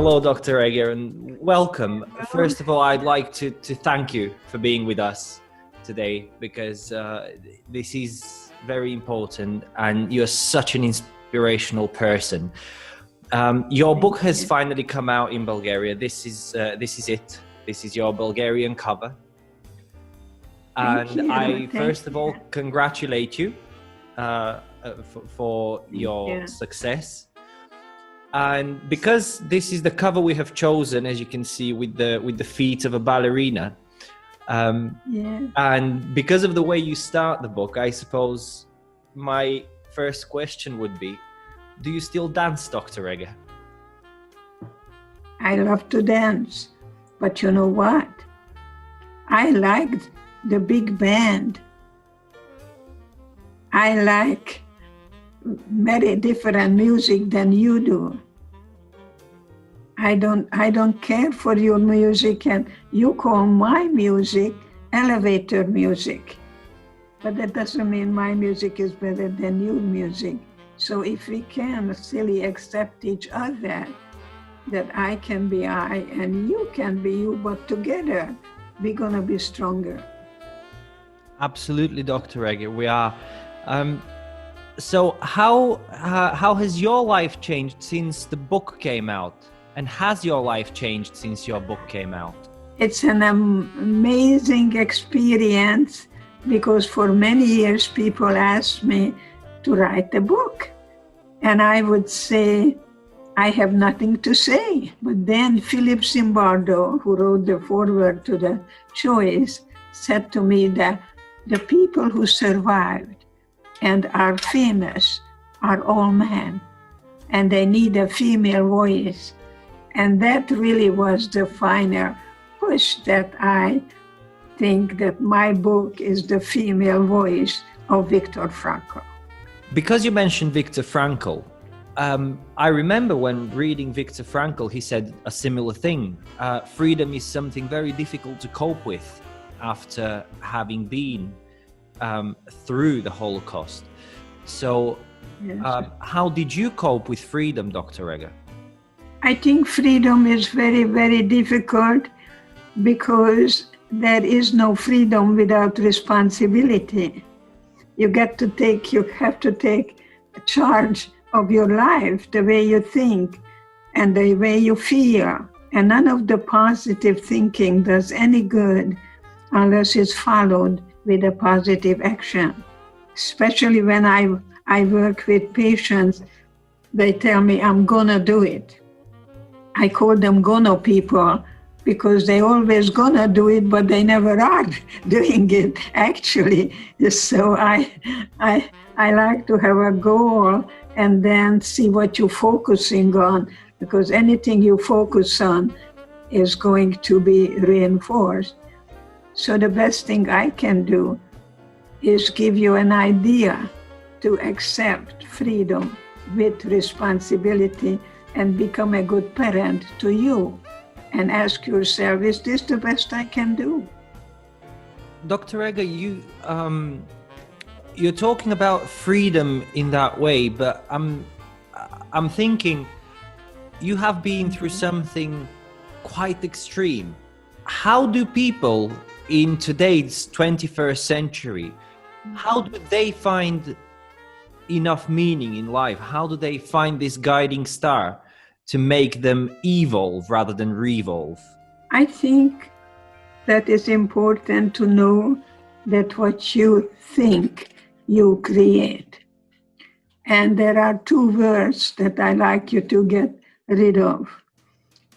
Hello, Dr. Eger, and welcome. First of all, I'd like to thank you for being with us today, because this is very important and you're such an inspirational person. Your book has finally come out in Bulgaria. This is it. This is your Bulgarian cover. And I first of all congratulate you for your success. And because this is the cover we have chosen, as you can see, with the feet of a ballerina, and because of the way you start the book, I suppose my first question would be, do you still dance, Dr. Eger? I love to dance, but you know what? I liked the big band. I like very different music than you do. I don't care for your music, and you call my music elevator music. But that doesn't mean my music is better than your music. So if we can silly accept each other, that I can be I and you can be you, but together we're gonna be stronger. Absolutely, Dr. Eger, we are. So how has your life changed since the book came out? And has your life changed since your book came out? It's an amazing experience, because for many years people asked me to write a book. And I would say, I have nothing to say. But then Philip Zimbardo, who wrote the foreword to the choice, said to me that the people who survived and are famous are all men, and they need a female voice. And that really was the final push, that I think that my book is the female voice of Viktor Frankl. Because you mentioned Viktor Frankl, I remember when reading Viktor Frankl, he said a similar thing. Freedom is something very difficult to cope with after having been through the Holocaust. So how did you cope with freedom, Dr. Eger? I think freedom is very, very difficult, because there is no freedom without responsibility. You have to take charge of your life, the way you think and the way you feel. And none of the positive thinking does any good unless it's followed with a positive action. Especially when I work with patients, they tell me, I'm gonna do it. I call them gonna people, because they always gonna do it, but they never are doing it actually. So I like to have a goal and then see what you're focusing on, because anything you focus on is going to be reinforced. So the best thing I can do is give you an idea to accept freedom with responsibility and become a good parent to you, and ask yourself, is this the best I can do? Dr. Eger, you're talking about freedom in that way, but I'm thinking you have been through something quite extreme. How do people in today's 21st century, how do they find enough meaning in life? How do they find this guiding star to make them evolve rather than revolve? I think that it's important to know that what you think, you create. And there are two words that I like you to get rid of.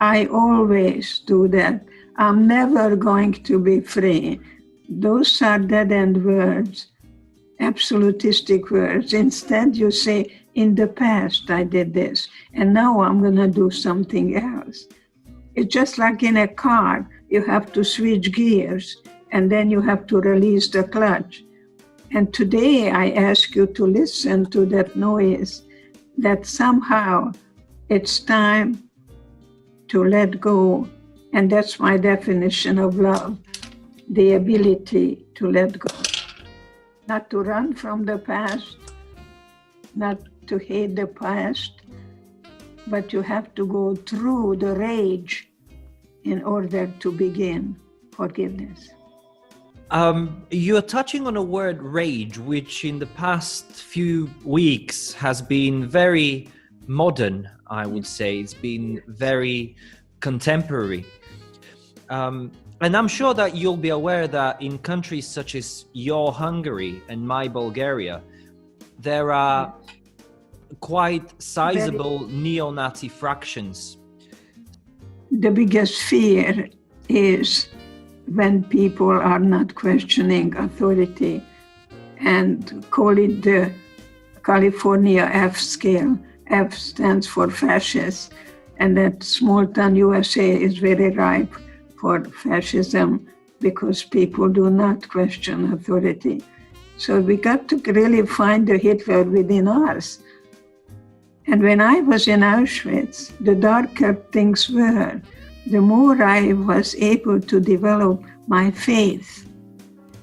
I always do that. I'm never going to be free. Those are dead-end words, absolutistic words. Instead, you say, in the past I did this, and now I'm going to do something else. It's just like in a car, you have to switch gears, and then you have to release the clutch. And today I ask you to listen to that noise, that somehow it's time to let go. And that's my definition of love, the ability to let go. Not to run from the past, not to hate the past, but you have to go through the rage in order to begin forgiveness. You're touching on a word, rage, which in the past few weeks has been very modern, I would say. It's been very contemporary. And I'm sure that you'll be aware that in countries such as your Hungary and my Bulgaria, there are quite sizable neo-Nazi fractions. The biggest fear is when people are not questioning authority, and call it the California F scale. F stands for fascist, and that small town USA is very ripe for fascism because people do not question authority. So we got to really find the Hitler within us. And when I was in Auschwitz, the darker things were, the more I was able to develop my faith.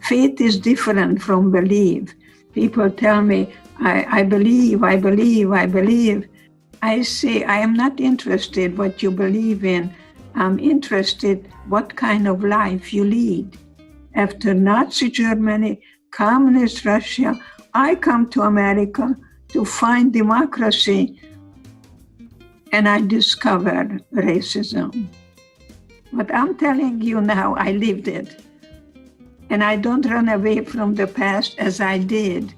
Faith is different from belief. People tell me, I believe. I say, I am not interested what you believe in. I'm interested what kind of life you lead. After Nazi Germany, communist Russia, I come to America to find democracy, and I discovered racism. But I'm telling you now, I lived it. And I don't run away from the past as I did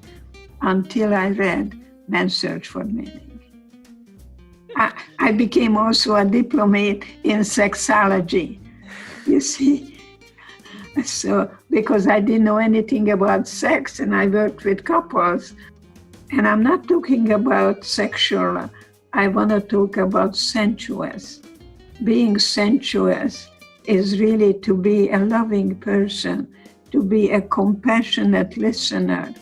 until I read Man's Search for Meaning. I became also a diplomat in sexology, you see. So, because I didn't know anything about sex and I worked with couples. And I'm not talking about sexual, I want to talk about sensuous. Being sensuous is really to be a loving person, to be a compassionate listener.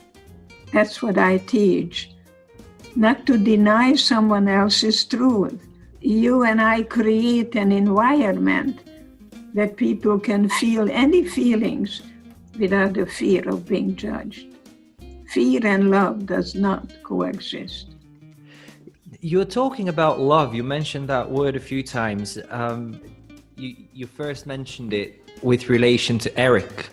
That's what I teach. Not to deny someone else's truth. You and I create an environment that people can feel any feelings without the fear of being judged. Fear and love does not coexist. You're talking about love. You mentioned that word a few times. You first mentioned it with relation to Eric.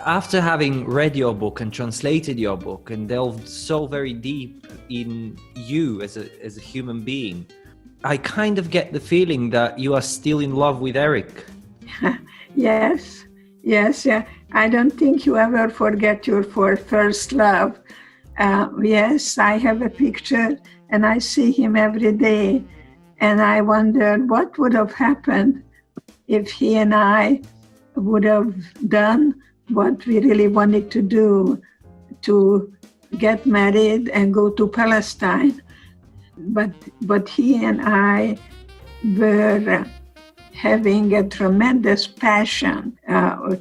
After having read your book and translated your book and delved so very deep in you as a human being, I kind of get the feeling that you are still in love with Eric. Yes. I don't think you ever forget your first love. Yes, I have a picture and I see him every day. And I wondered what would have happened if he and I would have done what we really wanted to do, to get married and go to Palestine. But he and I were having a tremendous passion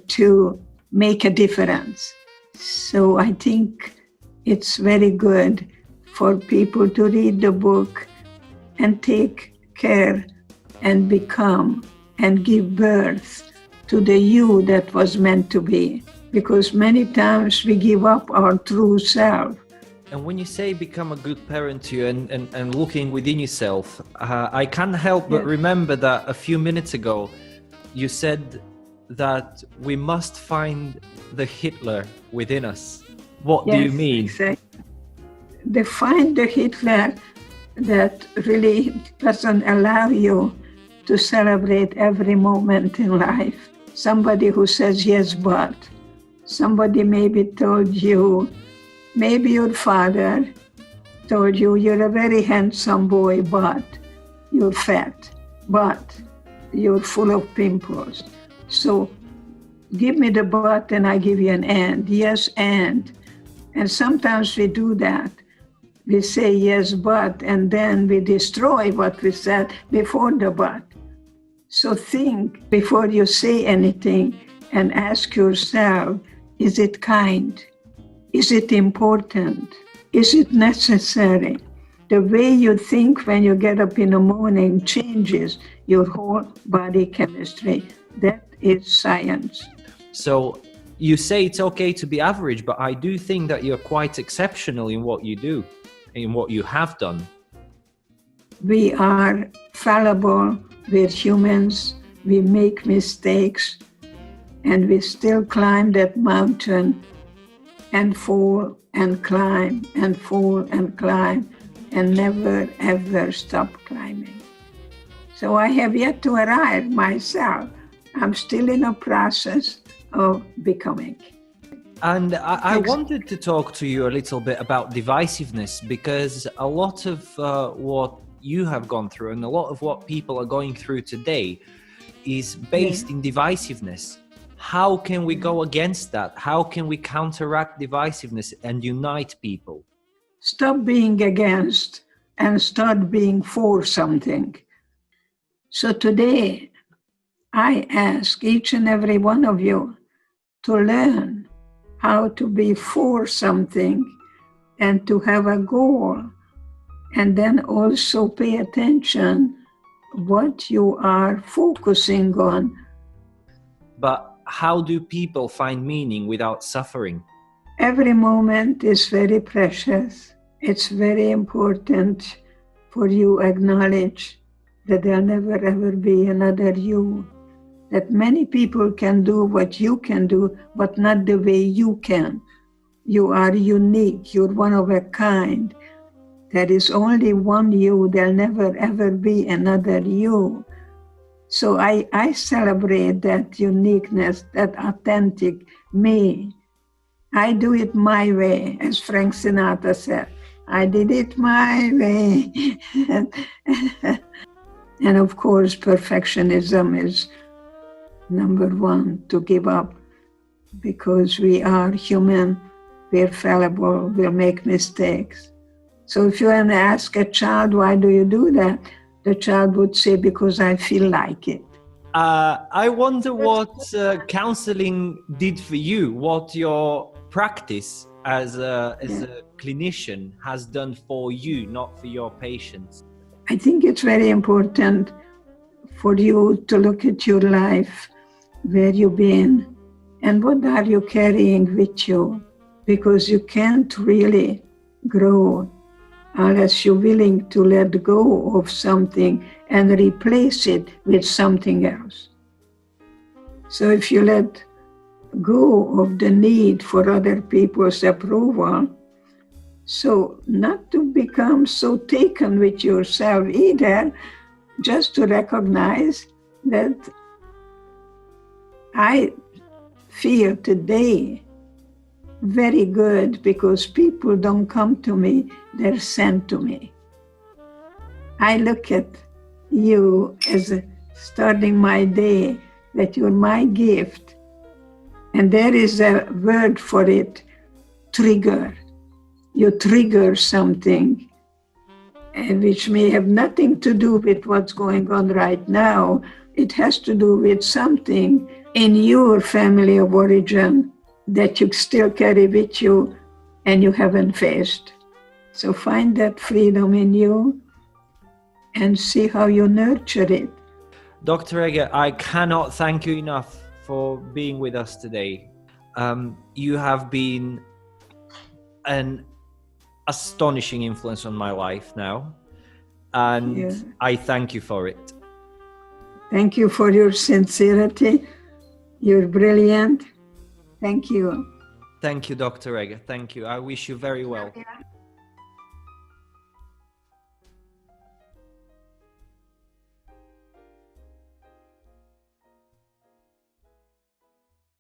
to make a difference. So I think it's very good for people to read the book and take care and become and give birth to the you that was meant to be. Because many times we give up our true self. And when you say become a good parent to you and looking within yourself, I can't help but remember that a few minutes ago, you said that we must find the Hitler within us. What do you mean? Exactly. Find the Hitler that really doesn't allow you to celebrate every moment in life. Somebody who says yes, but. Somebody maybe told you, maybe your father told you, you're a very handsome boy, but you're fat, but you're full of pimples. So give me the but and I give you an and. Yes, and. And sometimes we do that. We say yes, but, and then we destroy what we said before the but. So think before you say anything and ask yourself, is it kind? Is it important? Is it necessary? The way you think when you get up in the morning changes your whole body chemistry. That is science. So you say it's okay to be average, but I do think that you're quite exceptional in what you do, in what you have done. We are fallible, we're humans, we make mistakes, and we still climb that mountain and fall and climb and fall and climb and never ever stop climbing. So I have yet to arrive myself. I'm still in a process of becoming. And I wanted to talk to you a little bit about divisiveness, because a lot of what you have gone through and a lot of what people are going through today is based in divisiveness. How can we go against that? How can we counteract divisiveness and unite people? Stop being against and start being for something. So today, I ask each and every one of you to learn how to be for something and to have a goal, and then also pay attention what you are focusing on. But how do people find meaning without suffering? Every moment is very precious. It's very important for you to acknowledge that there'll never ever be another you, that many people can do what you can do, but not the way you can. You are unique, you're one of a kind. There is only one you, there'll never ever be another you. So I celebrate that uniqueness, that authentic me. I do it my way, as Frank Sinatra said. I did it my way. And of course, perfectionism is number one to give up, because we are human, we're fallible, we'll make mistakes. So if you want to ask a child, why do you do that? The child would say, because I feel like it. I wonder what counseling did for you, what your practice as a clinician has done for you, not for your patients. I think it's very important for you to look at your life, where you've been, and what are you carrying with you, because you can't really grow unless you're willing to let go of something and replace it with something else. So if you let go of the need for other people's approval, so not to become so taken with yourself either, just to recognize that I feel today very good because people don't come to me, they're sent to me. I look at you as starting my day, that you're my gift. And there is a word for it, trigger. You trigger something, which may have nothing to do with what's going on right now. It has to do with something in your family of origin that you still carry with you and you haven't faced. So find that freedom in you and see how you nurture it. Dr. Eger, I cannot thank you enough for being with us today. You have been an astonishing influence on my life now, and I thank you for it. Thank you for your sincerity. You're brilliant. Thank you. Thank you, Dr. Eger. Thank you. I wish you very well.